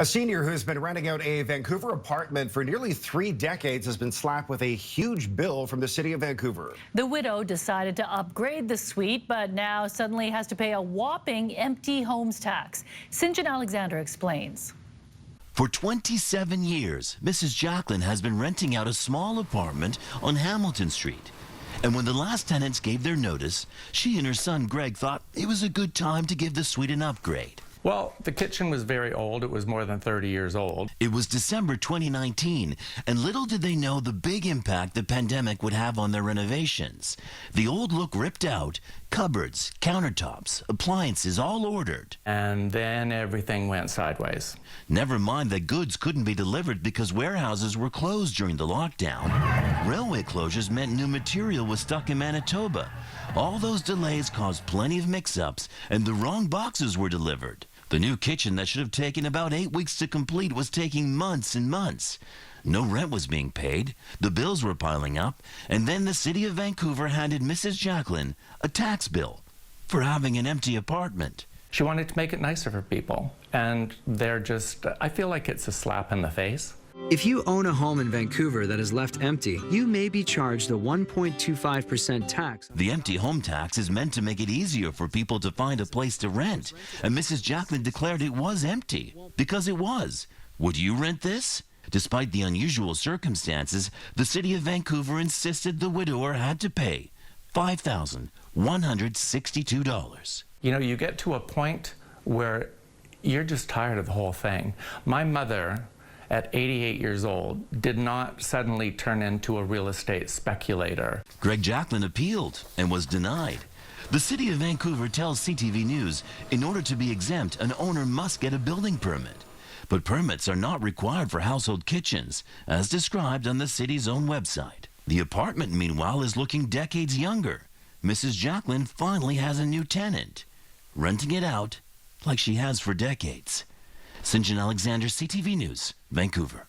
A senior who's been renting out a Vancouver apartment for nearly 3 decades has been slapped with a huge bill from the city of Vancouver. The widow decided to upgrade the suite, but now suddenly has to pay a whopping empty homes tax. Sinjin Alexander explains. For 27 years, Mrs. Jacqueline has been renting out a small apartment on Hamilton Street. And when the last tenants gave their notice, she and her son Greg thought it was a good time to give the suite an upgrade. Well, the kitchen was very old. It was more than 30 years old. It was December 2019, and little did they know the big impact the pandemic would have on their renovations. The old look ripped out, cupboards, countertops, appliances all ordered. And then everything went sideways. Never mind that goods couldn't be delivered because warehouses were closed during the lockdown. Railway closures meant new material was stuck in Manitoba. All those delays caused plenty of mix-ups, and the wrong boxes were delivered. The new kitchen that should have taken about 8 weeks to complete was taking months and months. No rent was being paid, the bills were piling up, and then the city of Vancouver handed Mrs. Jacqueline a tax bill for having an empty apartment. She wanted to make it nicer for people, and I feel like it's a slap in the face. If you own a home in Vancouver that is left empty, you may be charged a 1.25% tax. The empty home tax is meant to make it easier for people to find a place to rent, and Mrs. Jacqueline declared it was empty, because it was. Would you rent this? Despite the unusual circumstances, the city of Vancouver insisted the widower had to pay $5,162. You know, you get to a point where you're just tired of the whole thing. My mother, at 88 years old, did not suddenly turn into a real estate speculator. Greg Jacqueline appealed and was denied. The city of Vancouver tells CTV News, in order to be exempt, an owner must get a building permit. But permits are not required for household kitchens, as described on the city's own website. The apartment, meanwhile, is looking decades younger. Mrs. Jacqueline finally has a new tenant, renting it out like she has for decades. Sinjin Alexander, CTV News, Vancouver.